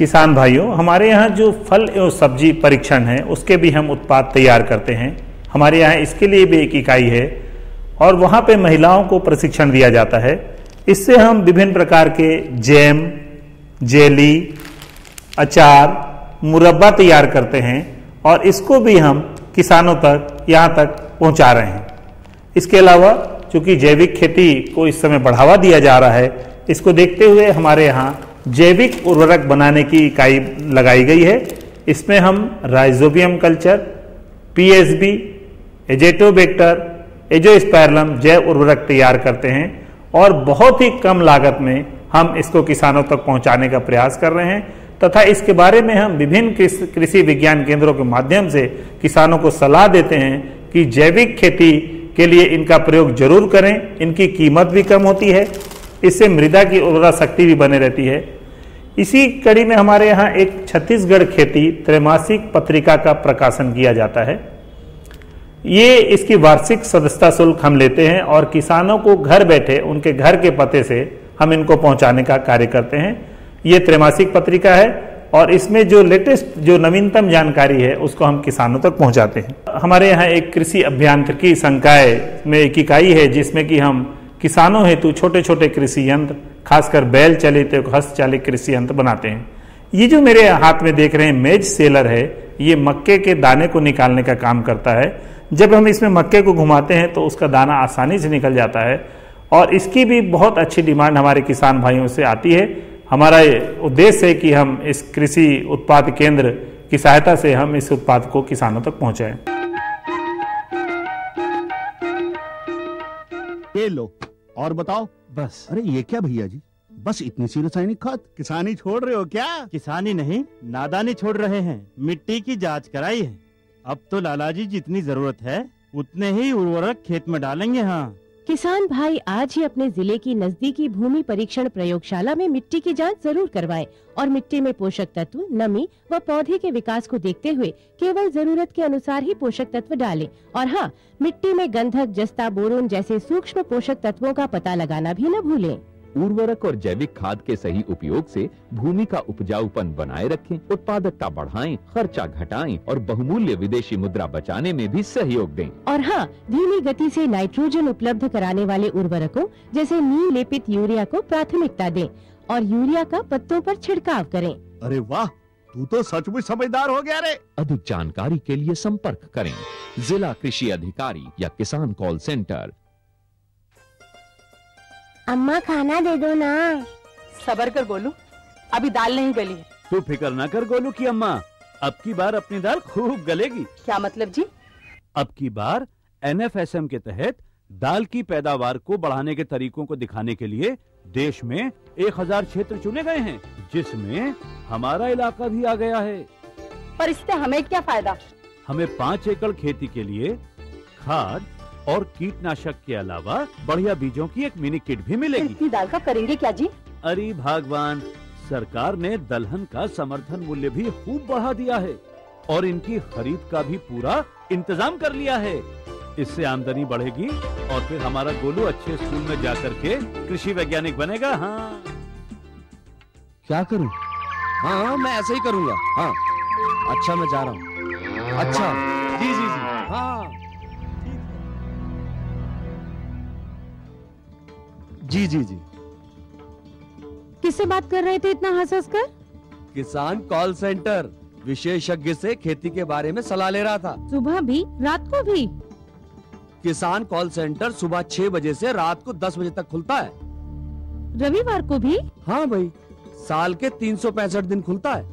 किसान भाइयों, हमारे यहाँ जो फल एवं सब्जी परीक्षण है उसके भी हम उत्पाद तैयार करते हैं। हमारे यहाँ इसके लिए भी एक इकाई है और वहाँ पे महिलाओं को प्रशिक्षण दिया जाता है। इससे हम विभिन्न प्रकार के जैम, जेली, अचार, मुरब्बा तैयार करते हैं और इसको भी हम किसानों तक यहाँ तक पहुँचा रहे हैं। इसके अलावा चूंकि जैविक खेती को इस समय बढ़ावा दिया जा रहा है, इसको देखते हुए हमारे यहाँ जैविक उर्वरक बनाने की इकाई लगाई गई है। इसमें हम राइजोबियम कल्चर, पीएसबी, एजेटोबैक्टर, एजोस्पाइरलम जैव उर्वरक तैयार करते हैं और बहुत ही कम लागत में हम इसको किसानों तक पहुंचाने का प्रयास कर रहे हैं तथा इसके बारे में हम विभिन्न कृषि विज्ञान केंद्रों के माध्यम से किसानों को सलाह देते हैं कि जैविक खेती के लिए इनका प्रयोग जरूर करें। इनकी कीमत भी कम होती है, इससे मृदा की उर्वरा शक्ति भी बने रहती है। इसी कड़ी में हमारे यहाँ एक छत्तीसगढ़ खेती त्रैमासिक पत्रिका का प्रकाशन किया जाता है। ये इसकी वार्षिक सदस्यता शुल्क हम लेते हैं और किसानों को घर बैठे उनके घर के पते से हम इनको पहुंचाने का कार्य करते हैं। ये त्रैमासिक पत्रिका है और इसमें जो लेटेस्ट जो नवीनतम जानकारी है उसको हम किसानों तक पहुंचाते हैं। हमारे यहाँ एक कृषि अभियांत्रिकी संकाय में एक इकाई है जिसमें कि हम किसानों हेतु छोटे छोटे कृषि यंत्र, खासकर बैल चालित हस्तचालित कृषि यंत्र बनाते हैं। ये जो मेरे हाथ में देख रहे हैं मेज सेलर है, ये मक्के के दाने को निकालने का काम करता है। जब हम इसमें मक्के को घुमाते हैं तो उसका दाना आसानी से निकल जाता है और इसकी भी बहुत अच्छी डिमांड हमारे किसान भाइयों से आती है। हमारा उद्देश्य है कि हम इस कृषि उत्पाद केंद्र की सहायता से हम इस उत्पाद को किसानों तक पहुंचाएं। ये लो और बताओ। बस। अरे ये क्या भैया जी, बस इतनी सी रासायनिक खाद? किसानी छोड़ रहे हो क्या? किसानी नहीं, नादानी छोड़ रहे हैं। मिट्टी की जांच कराई है। अब तो लाला जी जितनी जरूरत है उतने ही उर्वरक खेत में डालेंगे। हाँ, किसान भाई आज ही अपने जिले की नजदीकी भूमि परीक्षण प्रयोगशाला में मिट्टी की जांच जरूर करवाएं और मिट्टी में पोषक तत्व, नमी व पौधे के विकास को देखते हुए केवल जरूरत के अनुसार ही पोषक तत्व डालें। और हाँ, मिट्टी में गंधक, जस्ता, बोरोन जैसे सूक्ष्म पोषक तत्वों का पता लगाना भी न भूलें। उर्वरक और जैविक खाद के सही उपयोग से भूमि का उपजाऊपन बनाए रखें, उत्पादकता बढ़ाएं, खर्चा घटाएं और बहुमूल्य विदेशी मुद्रा बचाने में भी सहयोग दें। और हाँ, धीमी गति से नाइट्रोजन उपलब्ध कराने वाले उर्वरकों जैसे नीम लेपित यूरिया को प्राथमिकता दें और यूरिया का पत्तों पर छिड़काव करें। अरे वाह, तू तो सचमुच समझदार हो गया रे। अधिक जानकारी के लिए संपर्क करें जिला कृषि अधिकारी या किसान कॉल सेंटर। अम्मा खाना दे दो ना। सबर कर गोलू, अभी दाल नहीं गली है। तू फिक्र ना कर गोलू की अम्मा, अब की बार अपनी दाल खूब गलेगी। क्या मतलब जी? अब की बार NFSM के तहत दाल की पैदावार को बढ़ाने के तरीकों को दिखाने के लिए देश में 1000 क्षेत्र चुने गए हैं, जिसमें हमारा इलाका भी आ गया है। पर इससे हमें क्या फायदा? हमें 5 एकड़ खेती के लिए खाद और कीटनाशक के अलावा बढ़िया बीजों की एक मिनी किट भी मिलेगी। इतनी दाल का करेंगे क्या जी? अरे भगवान, सरकार ने दलहन का समर्थन मूल्य भी खूब बढ़ा दिया है और इनकी खरीद का भी पूरा इंतजाम कर लिया है। इससे आमदनी बढ़ेगी और फिर हमारा गोलू अच्छे स्कूल में जाकर के कृषि वैज्ञानिक बनेगा। हाँ, क्या करूं? हाँ, मैं ऐसे ही करूंगा। हाँ, अच्छा, मैं जा रहा हूँ। अच्छा, जी जी जी, हाँ, जी जी जी। किससे बात कर रहे थे इतना हंस कर? किसान कॉल सेंटर, विशेषज्ञ से खेती के बारे में सलाह ले रहा था। सुबह भी, रात को भी? किसान कॉल सेंटर सुबह 6 बजे से रात को 10 बजे तक खुलता है। रविवार को भी? हाँ भाई, साल के 365 दिन खुलता है।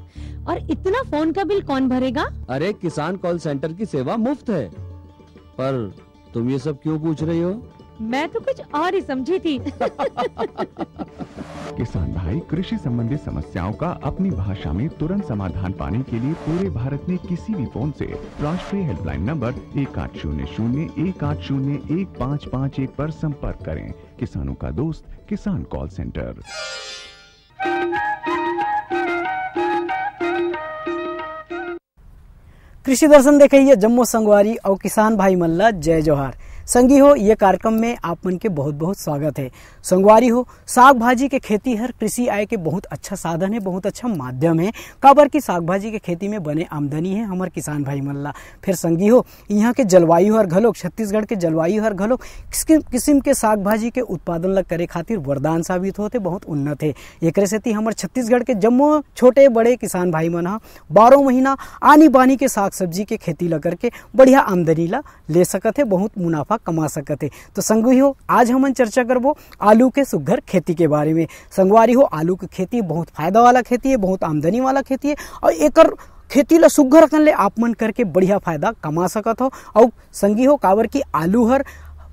और इतना फोन का बिल कौन भरेगा? अरे, किसान कॉल सेंटर की सेवा मुफ्त है। पर तुम ये सब क्यों पूछ रही हो? मैं तो कुछ और ही समझी थी। किसान भाई, कृषि संबंधी समस्याओं का अपनी भाषा में तुरंत समाधान पाने के लिए पूरे भारत में किसी भी फोन से राष्ट्रीय हेल्पलाइन नंबर 1800-1801-551 पर संपर्क करें। किसानों का दोस्त, किसान कॉल सेंटर। कृषि दर्शन देखिए जम्मू संगवारी और किसान भाई मल्ला जय जोहार। संगी हो ये कार्यक्रम में आप मन के बहुत बहुत स्वागत है। संगवारी हो, साग भाजी के खेती हर कृषि आय के बहुत अच्छा साधन है, बहुत अच्छा माध्यम है। काबर की साग भाजी के खेती में बने आमदनी है हमार किसान भाई मन ला। फिर संगी हो यहाँ के जलवायु हर घलोक, छत्तीसगढ़ के जलवायु हर घलोक किस्म के साग भाजी के उत्पादन ला करे खातिर वरदान साबित होते, बहुत उन्नत है। एक सेती हमार छत्तीसगढ़ के जम्मो छोटे बड़े किसान भाई मन हा 12 महीना आनी बानी के साग सब्जी के खेती ला करके बढ़िया आमदनी ला ले सकत है, बहुत मुनाफा कमा सकत है। तो संगवारी हो आज हम चर्चा करबो आलू के सुघ्घर खेती के बारे में। संगवारी हो आलू की खेती बहुत फायदा वाला खेती है, बहुत आमदनी वाला खेती है और एकर खेती ला सुघ्घर रखन ले आप मन करके बढ़िया फायदा कमा सकत हो। और संगी हो काबर की आलू हर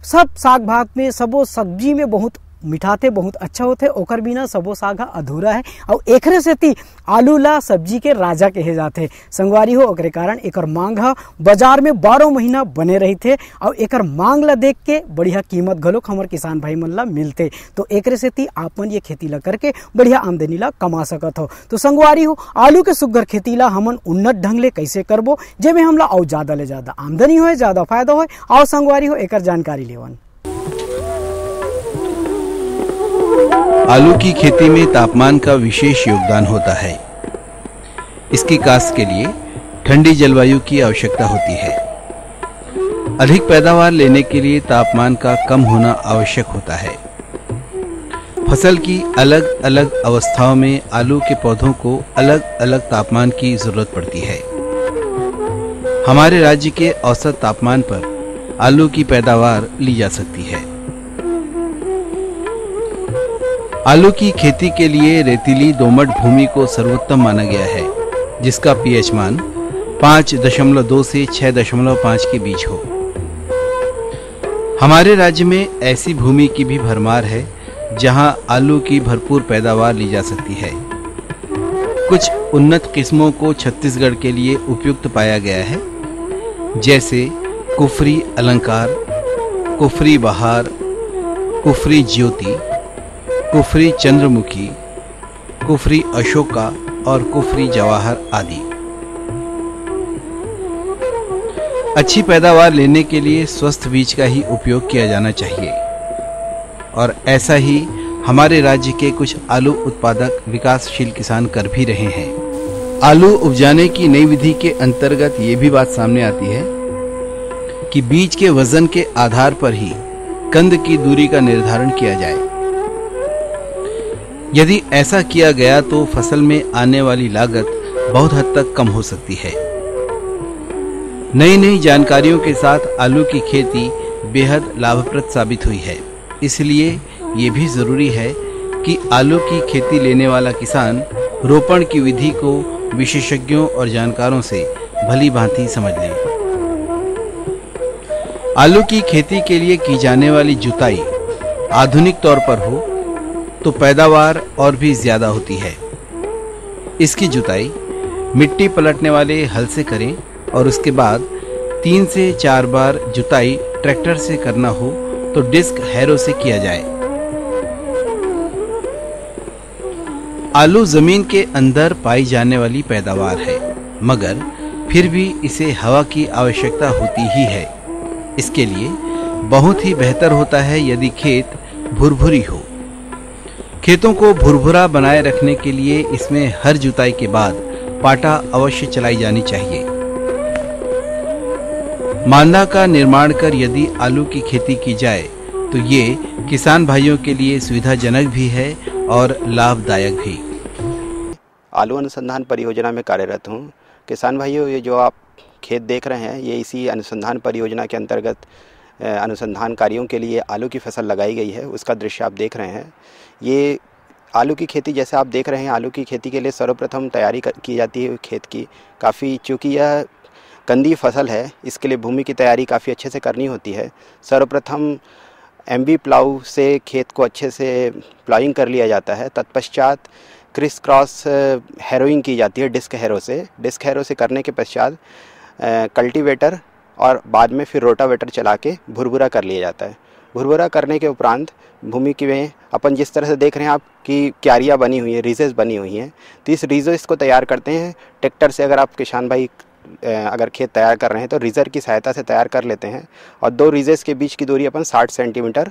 सब साग भात में सबो सब्जी में बहुत मिठाते, बहुत अच्छा होते, ओकर बिना सबो साग अधूरा है। और एकरे सेती आलू ला सब्जी के राजा कहे जाते। संगवारी हो ओकरे कारण एकर मांग हा बाजार में 12 महीना बने रही थे और एकर मांग ला देख के बढ़िया कीमत घलोक हमार किसान भाई मन ला मिलते। तो एकरे सेती आपन ये खेती ला करके बढ़िया आमदनी ला कमा सकत हो। तो संगवारी हो आलू के सुघ्घर खेती ला हमन उन्नत ढंग ले कैसे करबो जेमे हमला और ज्यादा ले ज्यादा आमदनी होए, ज्यादा फायदा होए। और संगवारी हो एकर जानकारी लेवन। आलू की खेती में तापमान का विशेष योगदान होता है। इसकी काश्त के लिए ठंडी जलवायु की आवश्यकता होती है। अधिक पैदावार लेने के लिए तापमान का कम होना आवश्यक होता है। फसल की अलग अलग अवस्थाओं में आलू के पौधों को अलग अलग तापमान की जरूरत पड़ती है। हमारे राज्य के औसत तापमान पर आलू की पैदावार ली जा सकती है। आलू की खेती के लिए रेतीली दोमट भूमि को सर्वोत्तम माना गया है, जिसका पीएच मान 5.2 से 6.5 के बीच हो। हमारे राज्य में ऐसी भूमि की भी भरमार है जहां आलू की भरपूर पैदावार ली जा सकती है। कुछ उन्नत किस्मों को छत्तीसगढ़ के लिए उपयुक्त पाया गया है, जैसे कुफरी अलंकार, कुफरी बहार, कुफरी ज्योति, कुफरी चंद्रमुखी, कुफरी अशोका और कुफरी जवाहर आदि। अच्छी पैदावार लेने के लिए स्वस्थ बीज का ही उपयोग किया जाना चाहिए और ऐसा ही हमारे राज्य के कुछ आलू उत्पादक विकासशील किसान कर भी रहे हैं। आलू उपजाने की नई विधि के अंतर्गत ये भी बात सामने आती है कि बीज के वजन के आधार पर ही कंद की दूरी का निर्धारण किया जाए। यदि ऐसा किया गया तो फसल में आने वाली लागत बहुत हद तक कम हो सकती है। नई नई जानकारियों के साथ आलू की खेती बेहद लाभप्रद साबित हुई है। इसलिए ये भी जरूरी है कि आलू की खेती लेने वाला किसान रोपण की विधि को विशेषज्ञों और जानकारों से भली भांति समझ ले। आलू की खेती के लिए की जाने वाली जुताई आधुनिक तौर पर हो तो पैदावार और भी ज्यादा होती है। इसकी जुताई मिट्टी पलटने वाले हल से करें और उसके बाद 3 से 4 बार जुताई ट्रैक्टर से करना हो तो डिस्क हैरो से किया जाए। आलू जमीन के अंदर पाई जाने वाली पैदावार है, मगर फिर भी इसे हवा की आवश्यकता होती ही है। इसके लिए बहुत ही बेहतर होता है यदि खेत भुरभुरी हो। खेतों को भुरभुरा बनाए रखने के लिए इसमें हर जुताई के बाद पाटा अवश्य चलाई जानी चाहिए। मांदा का निर्माण कर यदि आलू की खेती की जाए तो ये किसान भाइयों के लिए सुविधाजनक भी है और लाभदायक भी। आलू अनुसंधान परियोजना में कार्यरत हूँ। किसान भाइयों, ये जो आप खेत देख रहे हैं ये इसी अनुसंधान परियोजना के अंतर्गत अनुसंधान कार्यों के लिए आलू की फसल लगाई गई है, उसका दृश्य आप देख रहे हैं। ये आलू की खेती जैसे आप देख रहे हैं, आलू की खेती के लिए सर्वप्रथम तैयारी की जाती है खेत की। काफ़ी चूँकि यह कंदी फसल है, इसके लिए भूमि की तैयारी काफ़ी अच्छे से करनी होती है। सर्वप्रथम एमबी प्लाऊ से खेत को अच्छे से प्लाइंग कर लिया जाता है। तत्पश्चात क्रिस क्रॉस हैरोइंग की जाती है डिस्क हैरो से। डिस्क हैरो से करने के पश्चात कल्टीवेटर और बाद में फिर रोटावेटर चला के भुरभुरा कर लिया जाता है। भुरभुरा करने के उपरांत भूमि की में अपन जिस तरह से देख रहे हैं आप कि क्यारियाँ बनी हुई हैं, रीजेस बनी हुई हैं, तो इस रीजेस को तैयार करते हैं ट्रैक्टर से। अगर आप किसान भाई अगर खेत तैयार कर रहे हैं तो रीजर की सहायता से तैयार कर लेते हैं और 2 रीजर्स के बीच की दूरी अपन 60 सेंटीमीटर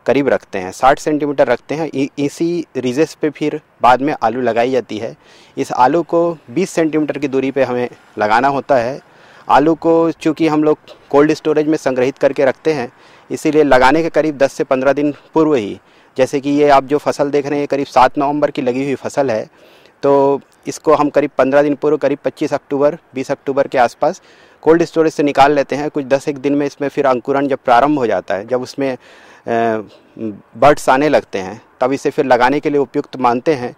करीब रखते हैं। 60 सेंटीमीटर रखते हैं। इसी रीजर्स पे फिर बाद में आलू लगाई जाती है। इस आलू को 20 सेंटीमीटर की दूरी पे हमें लगाना होता है। आलू को चूँकि हम लोग कोल्ड स्टोरेज में संग्रहित करके रखते हैं, इसीलिए लगाने के करीब 10 से 15 दिन पूर्व ही, जैसे कि ये आप जो फसल देख रहे हैं करीब 7 नवंबर की लगी हुई फसल है, तो इसको हम करीब 15 दिन पूर्व करीब 25 अक्टूबर 20 अक्टूबर के आसपास कोल्ड स्टोरेज से निकाल लेते हैं। कुछ 10 दिन में इसमें फिर अंकुरण जब प्रारंभ हो जाता है, जब उसमें बर्ड्स आने लगते हैं, तब इसे फिर लगाने के लिए उपयुक्त मानते हैं।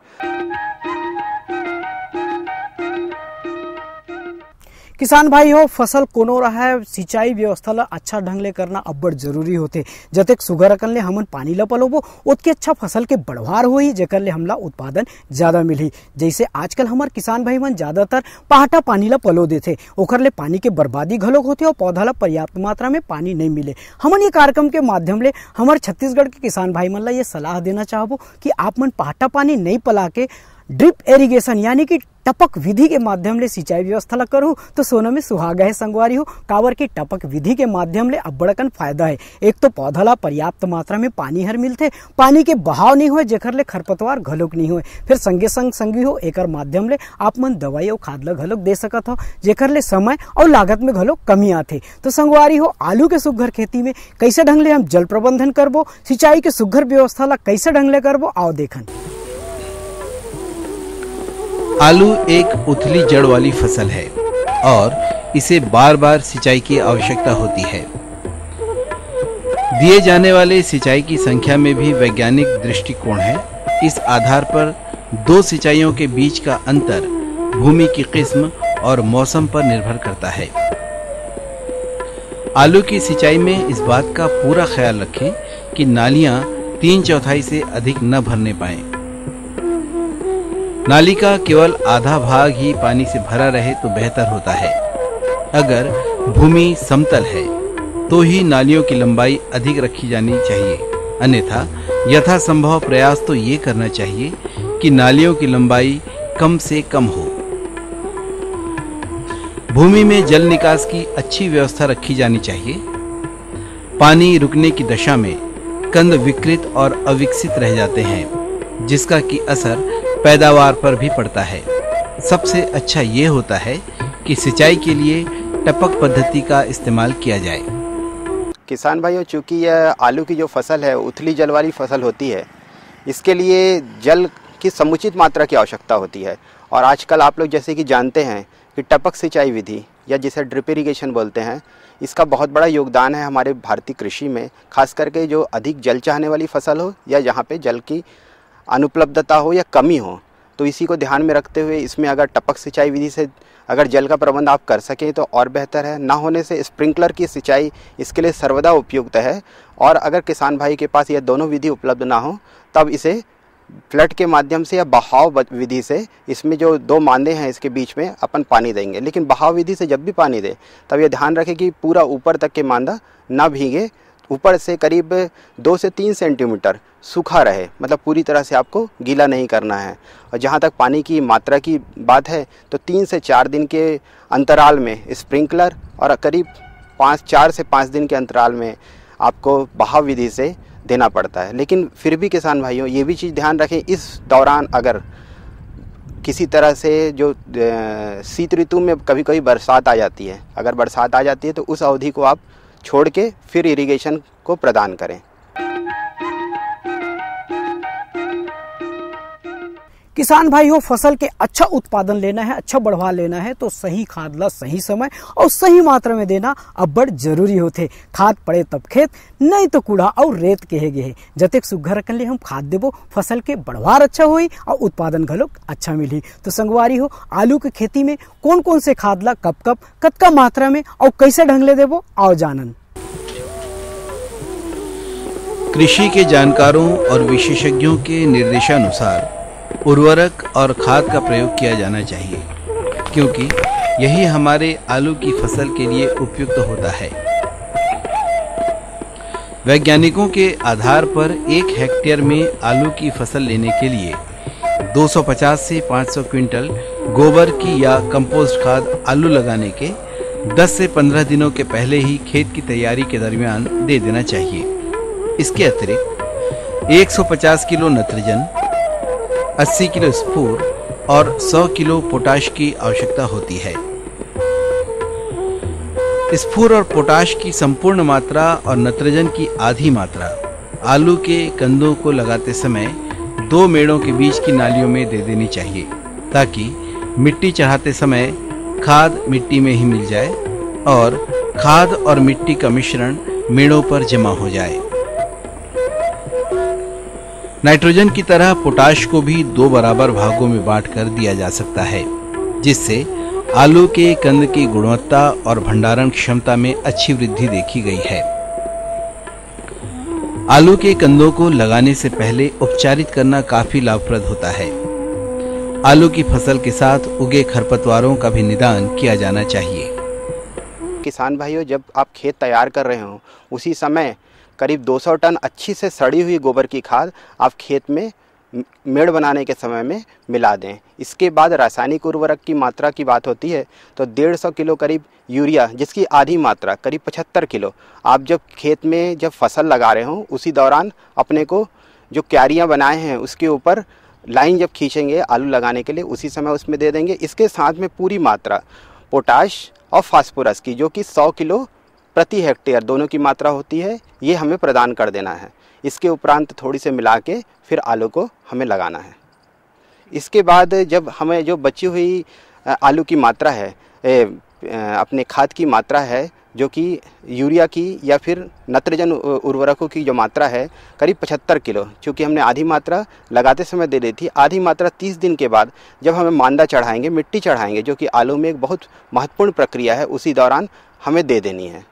किसान भाई हो, फसल कोनो रहा है, सिंचाई व्यवस्था ला अच्छा ढंग ले करना अब्बड़ जरूरी होते। जतेक सुगर अकन ले हमन पानी ला पलोबो ओतके अच्छा फसल के बढ़वार होही, जेकर ले हमला उत्पादन ज्यादा मिलही। जैसे आजकल हमार किसान भाई मन ज्यादातर पहाटा पानी ला पलो देथे, ओकर ले पानी के बर्बादी घलोक होथे और पौधा ला पर्याप्त मात्रा में पानी नहीं मिले। हमन ये कार्यक्रम के माध्यम ले हमार छत्तीसगढ़ के किसान भाई मन ला ये सलाह देना चाहबो कि आप मन पहाटा पानी नहीं पला के ड्रिप एरीगेशन यानी कि टपक विधि के माध्यम ले सिंचाई व्यवस्था ला करो तो सोना में सुहागा है संगवारी हो। काबर की टपक विधि के माध्यम ले अब्बड़कन फायदा है। एक तो पौधा ला पर्याप्त मात्रा में पानी हर मिलथे, पानी के बहाव नहीं होए, जेकर ले खरपतवार घलोक नहीं होए। फिर संगे संग संगी हो एकर माध्यम ले आप मन दवाई और खाद ला घलोक दे सकत हो, जेकर ले समय और लागत में घलोक कमी आथे। तो संगवारी हो, आलू के सुघ्घर खेती में कैसे ढंग ले हम जल प्रबंधन करबो, सिंचाई के सुघ्घर व्यवस्था ला कैसे ढंग ले करबो, आओ देखन। आलू एक उथली जड़ वाली फसल है और इसे बार बार सिंचाई की आवश्यकता होती है। दिए जाने वाले सिंचाई की संख्या में भी वैज्ञानिक दृष्टिकोण है। इस आधार पर 2 सिंचाइयों के बीच का अंतर भूमि की किस्म और मौसम पर निर्भर करता है। आलू की सिंचाई में इस बात का पूरा ख्याल रखें कि नालियां 3/4 से अधिक न भरने पाएं। नाली का केवल आधा भाग ही पानी से भरा रहे तो बेहतर होता है। अगर भूमि समतल है तो ही नालियों की लंबाई अधिक रखी जानी चाहिए, अन्यथा यथासंभव प्रयास तो ये करना चाहिए कि नालियों की लंबाई कम से कम हो। भूमि में जल निकास की अच्छी व्यवस्था रखी जानी चाहिए। पानी रुकने की दशा में कंद विकृत और अविकसित रह जाते हैं, जिसका की असर पैदावार पर भी पड़ता है। सबसे अच्छा ये होता है कि सिंचाई के लिए टपक पद्धति का इस्तेमाल किया जाए। किसान भाइयों, चूँकि यह आलू की जो फसल है उथली जल वाली फसल होती है, इसके लिए जल की समुचित मात्रा की आवश्यकता होती है। और आजकल आप लोग जैसे कि जानते हैं कि टपक सिंचाई विधि या जिसे ड्रिप इरिगेशन बोलते हैं, इसका बहुत बड़ा योगदान है हमारे भारतीय कृषि में। खास करके जो अधिक जल चाहने वाली फसल हो या जहाँ पे जल की अनुपलब्धता हो या कमी हो, तो इसी को ध्यान में रखते हुए इसमें अगर टपक सिंचाई विधि से अगर जल का प्रबंध आप कर सकें तो और बेहतर है। ना होने से स्प्रिंकलर की सिंचाई इसके लिए सर्वदा उपयुक्त है। और अगर किसान भाई के पास यह दोनों विधि उपलब्ध ना हो, तब इसे फ्लड के माध्यम से या बहाव विधि से, इसमें जो 2 मांदे हैं इसके बीच में अपन पानी देंगे। लेकिन बहाव विधि से जब भी पानी दे तब ये ध्यान रखें कि पूरा ऊपर तक के मांदा ना भीगे, ऊपर से करीब 2 से 3 सेंटीमीटर सूखा रहे, मतलब पूरी तरह से आपको गीला नहीं करना है। और जहाँ तक पानी की मात्रा की बात है तो 3 से 4 दिन के अंतराल में स्प्रिंकलर और करीब 4 से 5 दिन के अंतराल में आपको बहाव विधि से देना पड़ता है। लेकिन फिर भी किसान भाइयों ये भी चीज़ ध्यान रखें, इस दौरान अगर किसी तरह से जो शीत ऋतु में कभी कभी बरसात आ जाती है, अगर बरसात आ जाती है तो उस अवधि को आप छोड़ के फिर इरिगेशन को प्रदान करें। किसान भाई हो, फसल के अच्छा उत्पादन लेना है, अच्छा बढ़वा लेना है तो सही खाद ला सही समय और सही मात्रा में देना अब्बड़ जरूरी होते। खाद पड़े तब खेत, नहीं तो कूड़ा और रेत कहे गे। जतेक सुघ्घर रखन ले हम खाद देबो, फसल के बढ़वार अच्छा होई और उत्पादन घलोक अच्छा मिली। तो संगवारी हो, आलू के खेती में कौन कौन से खाद ला कब कब कतका मात्रा में और कैसे ढंग ले देबो, आओ जानन। कृषि के जानकारों और विशेषज्ञों के निर्देशानुसार उर्वरक और खाद का प्रयोग किया जाना चाहिए, क्योंकि यही हमारे आलू की फसल के लिए उपयुक्त होता है। वैज्ञानिकों के आधार पर 1 हेक्टेयर में आलू की फसल लेने के लिए 250 से 500 क्विंटल गोबर की या कंपोस्ट खाद आलू लगाने के 10 से 15 दिनों के पहले ही खेत की तैयारी के दरमियान दे देना चाहिए। इसके अतिरिक्त 150 किलो नत्रजन, 80 किलो स्फूर और 100 किलो पोटाश की आवश्यकता होती है। स्फूर और पोटाश की संपूर्ण मात्रा और नत्रजन की आधी मात्रा आलू के कंदों को लगाते समय 2 मेड़ों के बीच की नालियों में दे देनी चाहिए, ताकि मिट्टी चढ़ाते समय खाद मिट्टी में ही मिल जाए और खाद और मिट्टी का मिश्रण मेड़ों पर जमा हो जाए। नाइट्रोजन की तरह पोटाश को भी 2 बराबर भागों में बांटकर दिया जा सकता है, जिससे आलू के कंद की गुणवत्ता और भंडारण क्षमता में अच्छी वृद्धि देखी गई है। आलू के कंदों को लगाने से पहले उपचारित करना काफी लाभप्रद होता है। आलू की फसल के साथ उगे खरपतवारों का भी निदान किया जाना चाहिए। किसान भाइयों, जब आप खेत तैयार कर रहे हो उसी समय करीब 200 टन अच्छी से सड़ी हुई गोबर की खाद आप खेत में मेड़ बनाने के समय में मिला दें। इसके बाद रासायनिक उर्वरक की मात्रा की बात होती है तो 150 किलो करीब यूरिया, जिसकी आधी मात्रा करीब 75 किलो आप जब खेत में जब फसल लगा रहे हो उसी दौरान अपने को जो क्यारियां बनाए हैं उसके ऊपर लाइन जब खींचेंगे आलू लगाने के लिए उसी समय उसमें दे देंगे। इसके साथ में पूरी मात्रा पोटाश और फास्फोरस की, जो कि 100 किलो प्रति हेक्टेयर दोनों की मात्रा होती है, ये हमें प्रदान कर देना है। इसके उपरांत थोड़ी से मिला के फिर आलू को हमें लगाना है। इसके बाद जब हमें जो बची हुई आलू की मात्रा है, अपने खाद की मात्रा है, जो कि यूरिया की या फिर नत्रजन उर्वरकों की जो मात्रा है करीब 75 किलो, चूँकि हमने आधी मात्रा लगाते समय दे दी थी, आधी मात्रा 30 दिन के बाद जब हमें मांदा चढ़ाएंगे, मिट्टी चढ़ाएंगे, जो कि आलू में एक बहुत महत्वपूर्ण प्रक्रिया है, उसी दौरान हमें दे देनी है।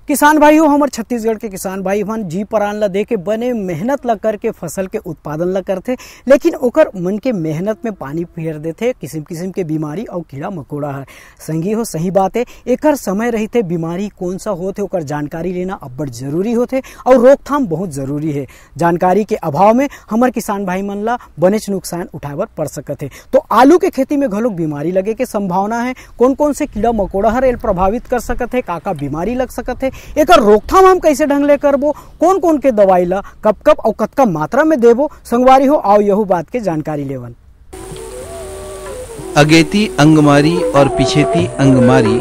किसान भाइयों, हमारे छत्तीसगढ़ के किसान भाई बहन जी प्राण ला दे के बने मेहनत ला करके फसल के उत्पादन ला करते, लेकिन ओकर मन के मेहनत में पानी फेर देते। किस्म किस्म के बीमारी और कीड़ा मकोड़ा है। संगी हो, सही बात है, एकर समय रहते बीमारी कौन सा होते ओकर जानकारी लेना अब्बड़ जरूरी होते और रोकथाम बहुत जरूरी है। जानकारी के अभाव में हमारे किसान भाई मन ला बनेच नुकसान उठाए बर पड़ सकत है। तो आलू के खेती में घलोक बीमारी लगे के संभावना है। कौन कौन से कीड़ा मकोड़ा हर प्रभावित कर सकत है, का बीमारी लग सकत है, एक रोकथाम हम कैसे ढंग ले करबो, कौन कौन के दवाई ला कब कब और कतका मात्रा में देबो, संगवारी हो आओ यहू बात के जानकारी लेवन। अगेती अंगमारी और पिछेती अंगमारी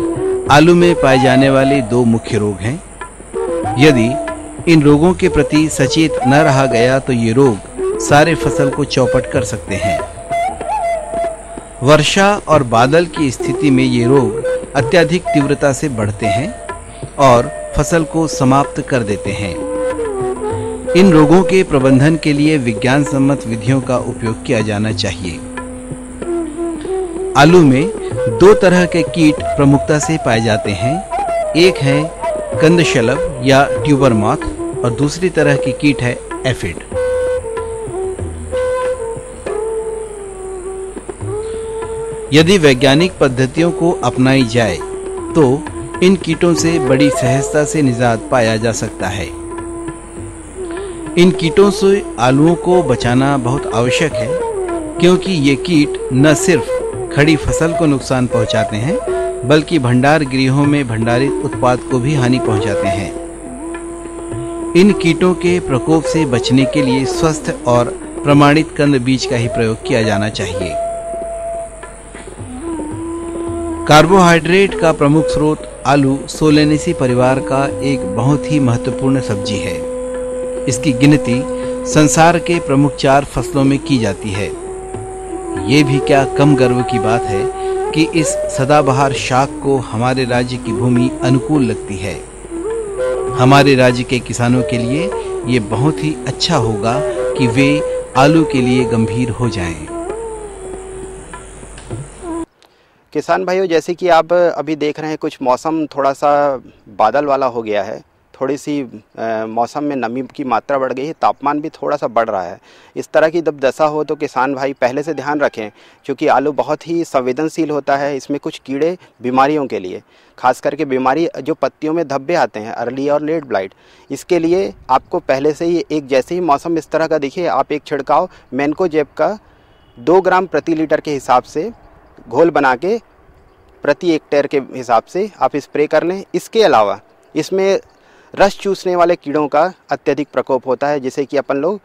आलू में पाए जाने वाले 2 मुख्य रोग हैं। यदि इन रोगों के प्रति सचेत न रहा गया तो ये रोग सारे फसल को चौपट कर सकते हैं। वर्षा और बादल की स्थिति में ये रोग अत्यधिक तीव्रता से बढ़ते हैं और फसल को समाप्त कर देते हैं। इन रोगों के प्रबंधन के लिए विज्ञान सम्मत विधियों का उपयोग किया जाना चाहिए। आलू में 2 तरह के कीट प्रमुखता से पाए जाते हैं। एक है कंदशलभ या ट्यूबर मॉथ और दूसरी तरह की कीट है एफिड। यदि वैज्ञानिक पद्धतियों को अपनाई जाए तो इन कीटों से बड़ी सहजता से निजात पाया जा सकता है। इन कीटों से आलूओं को बचाना बहुत आवश्यक है, क्योंकि ये कीट न सिर्फ खड़ी फसल को नुकसान पहुंचाते हैं, बल्कि भंडार गृहों में भंडारित उत्पाद को भी हानि पहुंचाते हैं। इन कीटों के प्रकोप से बचने के लिए स्वस्थ और प्रमाणित कंद बीज का ही प्रयोग किया जाना चाहिए। कार्बोहाइड्रेट का प्रमुख स्रोत आलू सोलेनेसी परिवार का एक बहुत ही महत्वपूर्ण सब्जी है। इसकी गिनती संसार के प्रमुख 4 फसलों में की जाती है। ये भी क्या कम गर्व की बात है कि इस सदाबहार शाक को हमारे राज्य की भूमि अनुकूल लगती है। हमारे राज्य के किसानों के लिए ये बहुत ही अच्छा होगा कि वे आलू के लिए गंभीर हो जाएं। किसान भाइयों, जैसे कि आप अभी देख रहे हैं कुछ मौसम थोड़ा सा बादल वाला हो गया है, थोड़ी सी मौसम में नमी की मात्रा बढ़ गई है, तापमान भी थोड़ा सा बढ़ रहा है। इस तरह की जब दशा हो तो किसान भाई पहले से ध्यान रखें, क्योंकि आलू बहुत ही संवेदनशील होता है। इसमें कुछ कीड़े बीमारियों के लिए, खास करके बीमारी जो पत्तियों में धब्बे आते हैं, अर्ली और लेट ब्लाइट, इसके लिए आपको पहले से ही जैसे ही मौसम इस तरह का दिखे, आप एक छिड़काव मैनकोजेब का 2 ग्राम प्रति लीटर के हिसाब से घोल बना के प्रति हेक्टेयर के हिसाब से आप स्प्रे कर लें। इसके अलावा इसमें रस चूसने वाले कीड़ों का अत्यधिक प्रकोप होता है, जिसे कि अपन लोग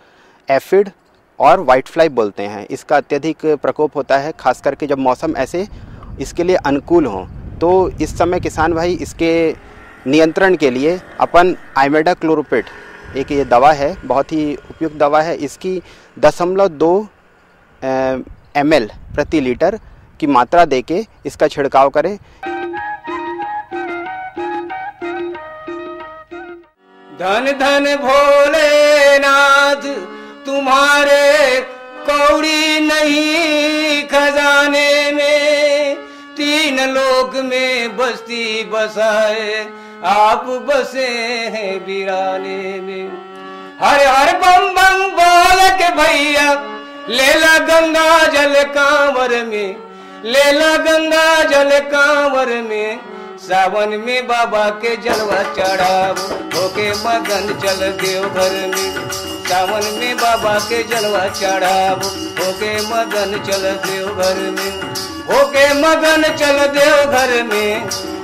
एफिड और वाइट फ्लाई बोलते हैं। इसका अत्यधिक प्रकोप होता है, खास करके जब मौसम ऐसे इसके लिए अनुकूल हो। तो इस समय किसान भाई इसके नियंत्रण के लिए अपन आइमेडाक्लोरोपिड, एक ये दवा है, बहुत ही उपयुक्त दवा है। इसकी 0.2 ml प्रति लीटर की मात्रा देके इसका छिड़काव करें। धन धन भोलेनाथ तुम्हारे कौड़ी नहीं खजाने में, 3 लोक में बस्ती बसाए आप बसे हैं वीराने में। हर हर बम बम बोल के भैया लेला गंगा जल कांवर में, लेला गंगा जल कांवर में, सावन में बाबा के जलवा चढ़ाव होके मगन चल देवघर में। सावन में बाबा के जलवा चढ़ाव होके मगन चल देवघर में, होके मगन चल देवघर में,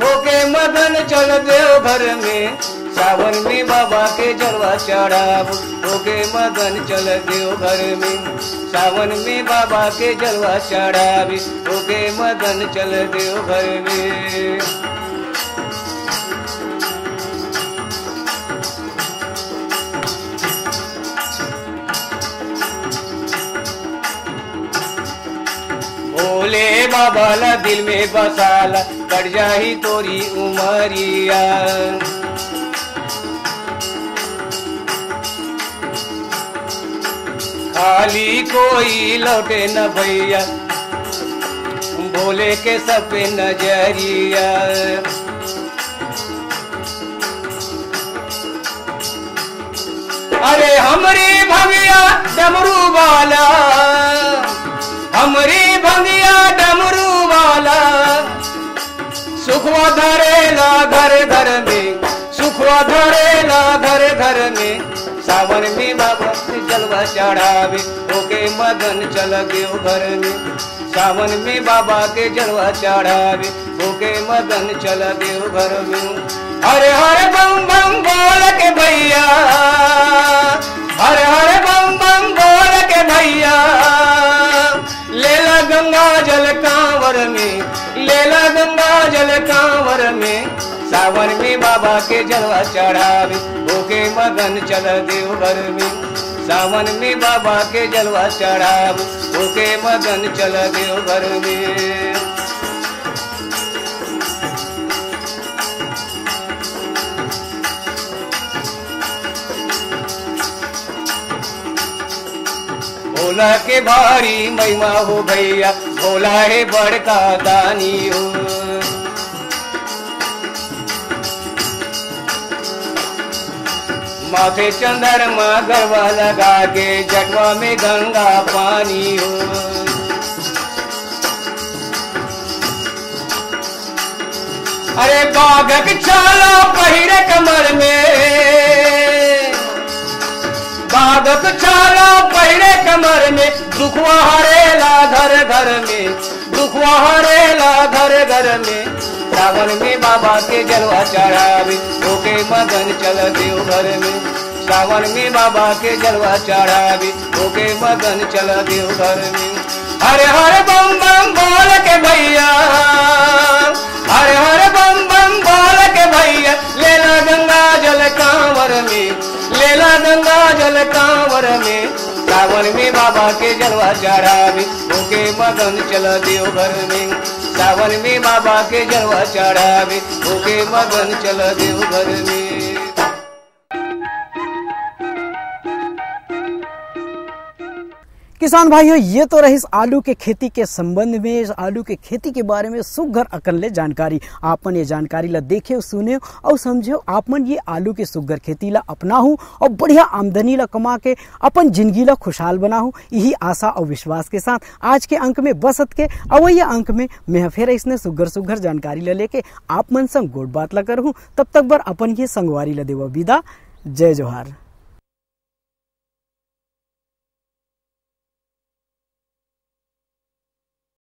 होके मगन चल देवघर में। सावन में बाबा के जलवा चढ़ाव होके मगन चल देवघर में। सावन में बाबा के जलवा चढ़ाव होके मगन चल देवघर में। भोले बाबा ला दिल में बसाला, कट जाही तोरी उमरिया। खाली कोई लौटे न भैया भोले के सब पे नजरिया। अरे हमरी भंगिया डमरू वाला, हमरी भंगिया डमरू वाला, सुखवा धरेला घर घर में, सुखवा धरेला घर घर में। सावन में बाबा के जलवा चढ़ावे होके मगन चल देवघर में। सावन में बाबा के जलवा चढ़ावे होके मगन चल देवघर में। हरे हरे बम बम बोल के भैया, हरे हरे बम बम बोल के भैया, लेला गंगा जल कांवर में, लेला गंगा जल कांवर में। सावन में बाबा के जलवा चढ़ावे होके मगन चल देवघर में। सावन में बाबा के जलवा चढ़ावे होके मगन चल देवघर में। भोला के भारी महिमा हो भैया, भोला है बड़का दानी हो। माथे चंद्रमा गरबा लगा के, जटवा में गंगा पानी हो। अरे बाघक छाला पहिरे कमर में, बाघक छाला पहिरे कमर में। दुखवा हरेला घर घर में, दुखवा हरेला घर घर में। सावन में बाबा के जलवा चढ़ावे होके मगन चल देवघर में। सावन में बाबा के जलवा चढ़ावे होके मगन चल देवघर में। हरे हरे बम बम बोल के भैया, हरे हरे बम बम बोल के भैया, लेला गंगा जल कांवर में, लेला गंगा जल कांवर में। सावन में बाबा के जलवा चढ़ावे होके मगन चल देवघर में। सावन में बाबा के जलवा चढ़ावे होके मगन चल देवघर में। किसान भाइयों, ये तो रही इस आलू के खेती के संबंध में, इस आलू के खेती के बारे में सुघर अकन ले जानकारी। आपन ये जानकारी ला देखे सुने और समझे, आपमन ये आलू के सुघर खेती ला अपनाहू और बढ़िया आमदनी ला कमा के अपन जिंदगी ला खुशहाल बनाहू। यही आशा और विश्वास के साथ आज के अंक में बसत के अवैया अंक में मैं फिर इसने सुघर जानकारी ला लेके आप मन संग गोड़ बात ला करहूँ। तब तक बर अपन ये संगवारी ला देवा विदा। जय जोहार।